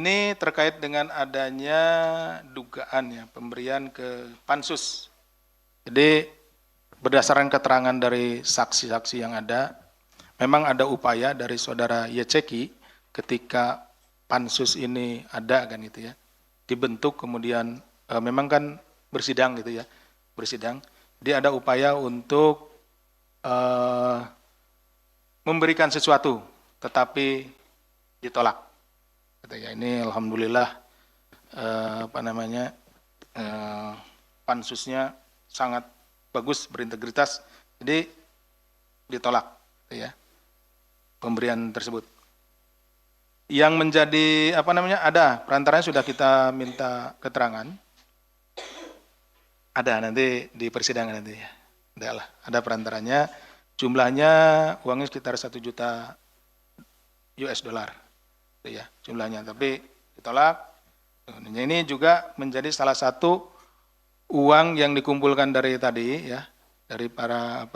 ini terkait dengan adanya dugaan ya pemberian ke pansus. Jadi berdasarkan keterangan dari saksi-saksi yang ada, memang ada upaya dari saudara Yeceki ketika pansus ini ada kan gitu ya, dibentuk kemudian memang kan bersidang gitu ya, bersidang. Dia ada upaya untuk memberikan sesuatu, tetapi ditolak. Gitu ya. Ini alhamdulillah pansusnya sangat bagus, berintegritas, jadi ditolak, gitu ya, pemberian tersebut. Yang menjadi ada perantaranya sudah kita minta keterangan, ada nanti di persidangan nanti ya, ada perantaranya, jumlahnya uangnya sekitar 1 juta US dollar, gitu ya jumlahnya, tapi ditolak. Ini juga menjadi salah satu uang yang dikumpulkan dari tadi ya, dari para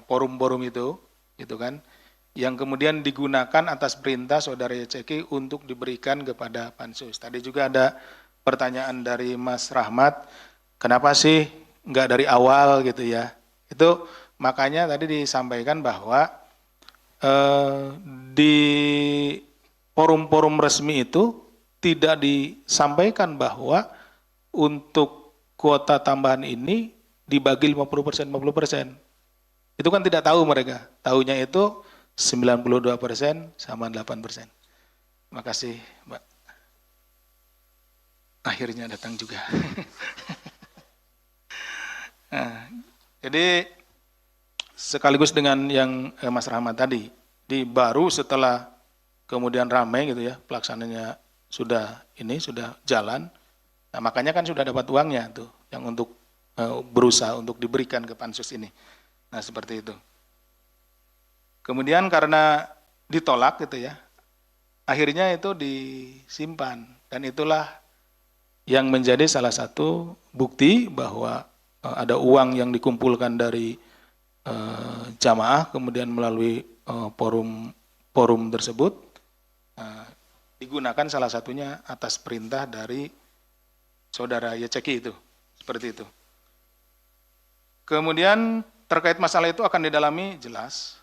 forum-forum itu, gitu kan, yang kemudian digunakan atas perintah saudara Yeceki untuk diberikan kepada pansus. Tadi juga ada pertanyaan dari Mas Rahmat, kenapa sih nggak dari awal gitu ya? Itu makanya tadi disampaikan bahwa di forum-forum resmi itu tidak disampaikan bahwa untuk kuota tambahan ini dibagi 50%, 50%. Itu kan tidak tahu mereka. Tahunya itu 92% sama 8%. Terima kasih, Mbak. Akhirnya datang juga. Nah, jadi sekaligus dengan yang Mas Rahmat tadi, baru setelah kemudian ramai gitu ya, pelaksananya sudah jalan. Nah, makanya kan sudah dapat uangnya tuh, yang untuk berusaha untuk diberikan ke pansus ini. Nah, seperti itu. Kemudian karena ditolak gitu ya, akhirnya itu disimpan, dan itulah yang menjadi salah satu bukti bahwa ada uang yang dikumpulkan dari jamaah, kemudian melalui forum tersebut digunakan salah satunya atas perintah dari saudara Yeceki itu, seperti itu. Kemudian terkait masalah itu akan didalami, jelas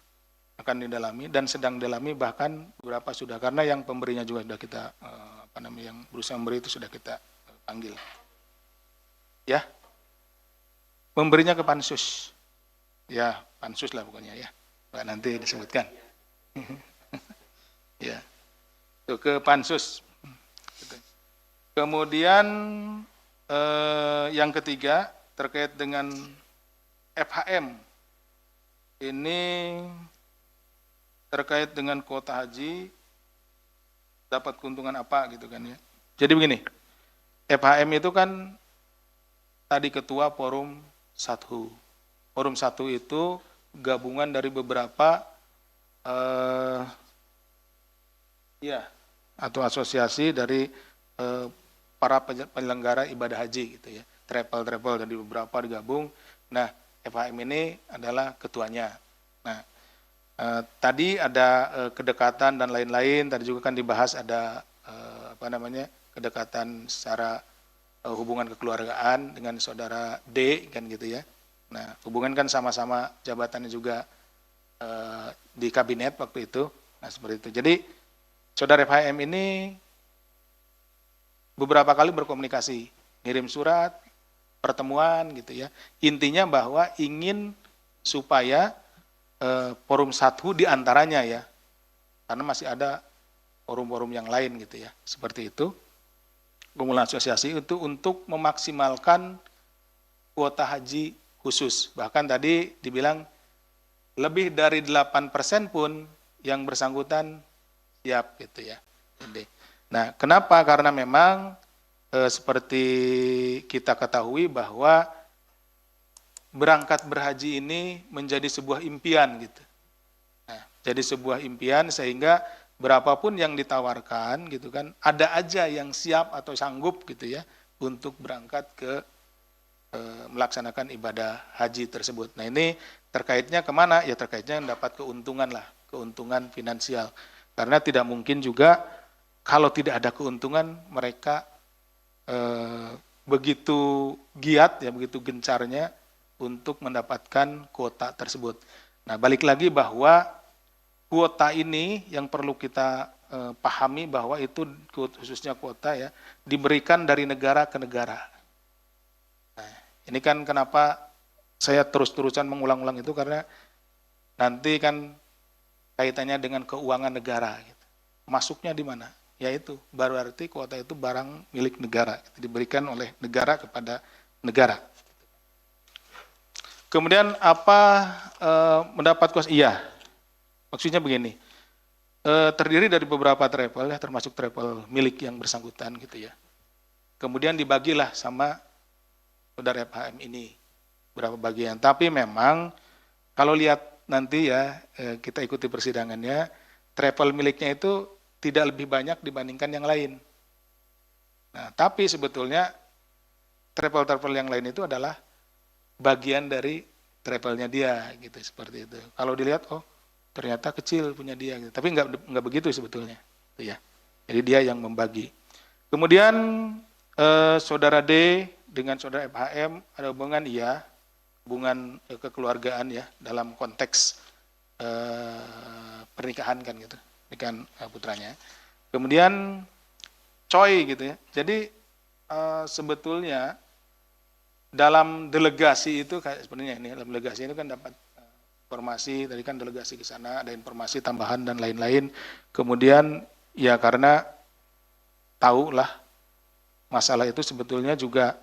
akan didalami dan sedang didalami, bahkan beberapa sudah, karena yang pemberinya juga sudah kita yang berusaha memberi itu sudah kita panggil. Ya. Memberinya ke pansus. Ya, pansus lah pokoknya ya. Nanti disebutkan. Ya. Itu ke pansus. Kemudian yang ketiga terkait dengan FHM. Ini terkait dengan kuota haji dapat keuntungan apa gitu kan ya. Jadi begini, FHM itu kan tadi ketua forum 1. Forum 1 itu gabungan dari beberapa atau asosiasi dari para penyelenggara ibadah haji gitu ya. Travel dari beberapa digabung. Nah, FHM ini adalah ketuanya. Nah, tadi ada kedekatan dan lain-lain, tadi juga kan dibahas ada kedekatan secara hubungan kekeluargaan dengan saudara D kan gitu ya. Nah, hubungan kan sama-sama jabatannya juga di kabinet waktu itu. Nah, seperti itu. Jadi saudara FHM ini beberapa kali berkomunikasi, ngirim surat, pertemuan gitu ya. Intinya bahwa ingin supaya forum 1 diantaranya ya, karena masih ada forum-forum yang lain gitu ya, seperti itu. Kumpulan asosiasi itu untuk memaksimalkan kuota haji khusus. Bahkan tadi dibilang lebih dari 8% pun yang bersangkutan siap gitu ya. Nah, kenapa? Karena memang seperti kita ketahui bahwa berangkat berhaji ini menjadi sebuah impian gitu. Nah, jadi sebuah impian sehingga berapapun yang ditawarkan gitu kan, ada aja yang siap atau sanggup gitu ya untuk berangkat ke melaksanakan ibadah haji tersebut. Nah, ini terkaitnya kemana? Ya terkaitnya dapat keuntungan lah, keuntungan finansial. Karena tidak mungkin juga kalau tidak ada keuntungan mereka begitu giat ya, begitu gencarnya untuk mendapatkan kuota tersebut. Nah, balik lagi bahwa kuota ini yang perlu kita pahami bahwa itu khususnya kuota ya diberikan dari negara ke negara. Nah, ini kan kenapa saya terus-terusan mengulang-ulang itu karena nanti kan kaitannya dengan keuangan negara. Gitu. Masuknya di mana? Yaitu berarti kuota itu barang milik negara, diberikan oleh negara kepada negara. Kemudian apa mendapat kuota? Iya, maksudnya begini, terdiri dari beberapa travel ya, termasuk travel milik yang bersangkutan gitu ya. Kemudian dibagilah sama saudara FHM ini berapa bagian. Tapi memang kalau lihat nanti ya kita ikuti persidangannya, travel miliknya itu tidak lebih banyak dibandingkan yang lain. Nah, tapi sebetulnya travel-travel yang lain itu adalah bagian dari travelnya dia, gitu seperti itu. Kalau dilihat, oh ternyata kecil punya dia, gitu. Tapi nggak begitu sebetulnya, gitu ya. Jadi dia yang membagi. Kemudian saudara D dengan saudara FHM ada hubungan, iya, hubungan kekeluargaan ya dalam konteks pernikahan kan gitu. Dengan putranya. Kemudian Choi gitu ya. Jadi sebetulnya dalam delegasi itu kayak sebenarnya ini dalam delegasi ini kan dapat informasi, tadi kan delegasi ke sana ada informasi tambahan dan lain-lain. Kemudian ya karena tahulah masalah itu sebetulnya juga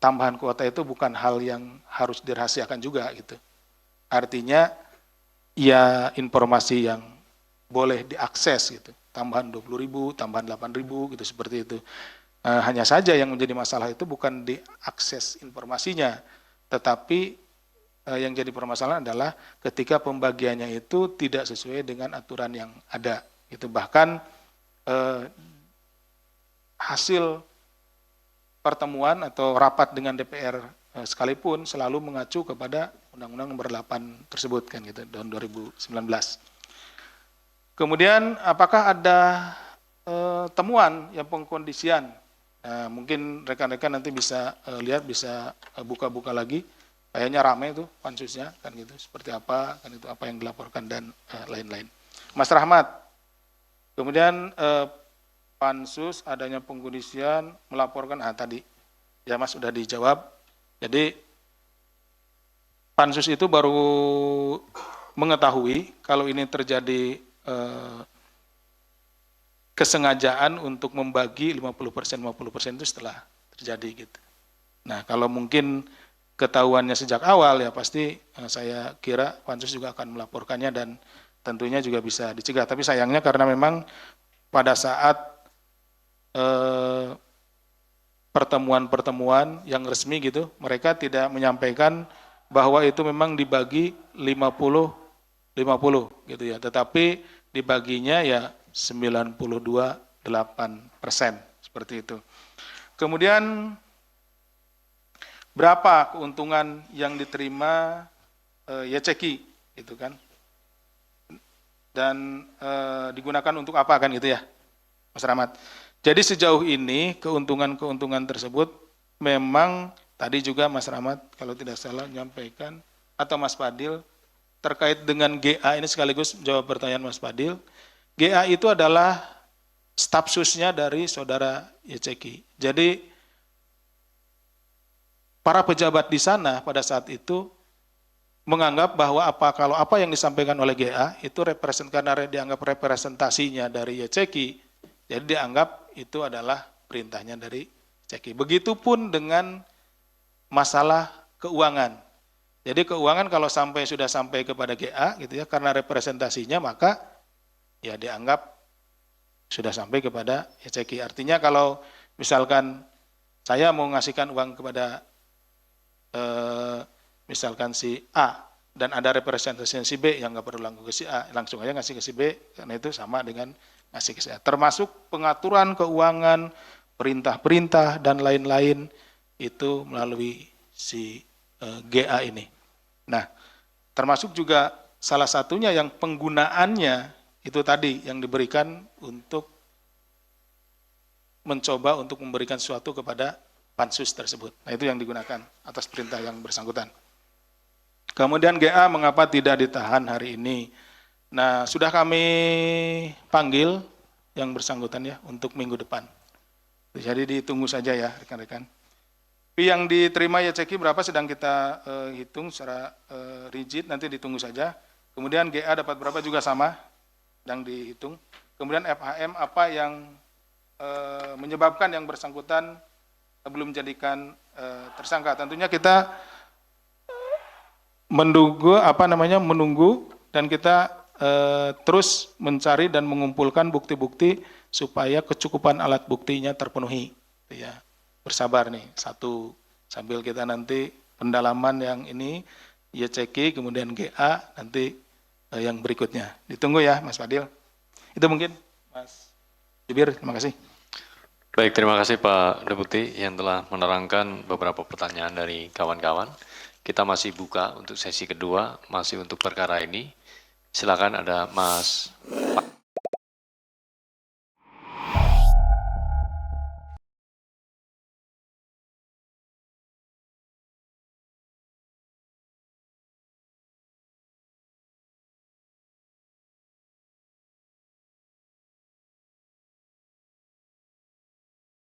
tambahan kuota itu bukan hal yang harus dirahasiakan juga gitu. Artinya ya informasi yang boleh diakses gitu, tambahan 20.000, tambahan 8.000 gitu seperti itu. Hanya saja yang menjadi masalah itu bukan diakses informasinya, tetapi yang jadi permasalahan adalah ketika pembagiannya itu tidak sesuai dengan aturan yang ada. Gitu. Bahkan hasil pertemuan atau rapat dengan DPR sekalipun selalu mengacu kepada Undang-Undang Nomor 8 tersebut kan gitu tahun 2019. Kemudian apakah ada temuan yang pengkondisian? Nah, mungkin rekan-rekan nanti bisa lihat, bisa buka-buka lagi. Kayaknya ramai itu pansusnya kan gitu. Seperti apa kan itu apa yang dilaporkan dan lain-lain. Mas Rahmat. Kemudian pansus adanya pengkondisian melaporkan tadi ya Mas sudah dijawab. Jadi pansus itu baru mengetahui kalau ini terjadi kesengajaan untuk membagi 50% itu setelah terjadi gitu. Nah, kalau mungkin ketahuannya sejak awal ya pasti saya kira pansus juga akan melaporkannya dan tentunya juga bisa dicegah. Tapi sayangnya karena memang pada saat pertemuan-pertemuan yang resmi gitu, mereka tidak menyampaikan bahwa itu memang dibagi 50-50 gitu ya, tetapi dibaginya ya 92,8% seperti itu. Kemudian berapa keuntungan yang diterima YCKI gitu kan, dan digunakan untuk apa kan gitu ya Mas Rahmat. Jadi sejauh ini keuntungan-keuntungan tersebut memang tadi juga Mas Rahmat kalau tidak salah menyampaikan atau Mas Fadil terkait dengan GA ini sekaligus jawab pertanyaan Mas Fadil. GA itu adalah staf susnya dari saudara YCKI. Jadi para pejabat di sana pada saat itu menganggap bahwa kalau apa yang disampaikan oleh GA itu karena dianggap representasinya dari YCKI, jadi dianggap itu adalah perintahnya dari YCKI. Begitupun dengan masalah keuangan. Jadi keuangan kalau sudah sampai kepada GA gitu ya, karena representasinya maka ya dianggap sudah sampai kepada YCKI. Artinya kalau misalkan saya mau ngasihkan uang kepada misalkan si A dan ada representasi si B yang nggak perlu langsung ke si A, langsung aja ngasih ke si B, karena itu sama dengan ngasih ke si A. Termasuk pengaturan keuangan, perintah-perintah dan lain-lain itu melalui si GA ini. Nah, termasuk juga salah satunya yang penggunaannya itu tadi yang diberikan untuk mencoba untuk memberikan sesuatu kepada pansus tersebut. Nah, itu yang digunakan atas perintah yang bersangkutan. Kemudian GA mengapa tidak ditahan hari ini? Nah, sudah kami panggil yang bersangkutan ya untuk minggu depan. Jadi ditunggu saja ya rekan-rekan. Fee yang diterima YCQ berapa sedang kita hitung secara rigid, nanti ditunggu saja. Kemudian GA dapat berapa juga sama, sedang dihitung. Kemudian FHM apa yang menyebabkan yang bersangkutan belum menjadikan tersangka. Tentunya kita menunggu dan kita terus mencari dan mengumpulkan bukti-bukti supaya kecukupan alat buktinya terpenuhi. Ya, bersabar nih, satu sambil kita nanti pendalaman yang ini YCQ kemudian GA nanti yang berikutnya. Ditunggu ya Mas Fadil. Itu mungkin Mas Jubir, terima kasih. Baik, terima kasih Pak Deputi yang telah menerangkan beberapa pertanyaan dari kawan-kawan. Kita masih buka untuk sesi kedua, masih untuk perkara ini. Silakan ada Mas Pak.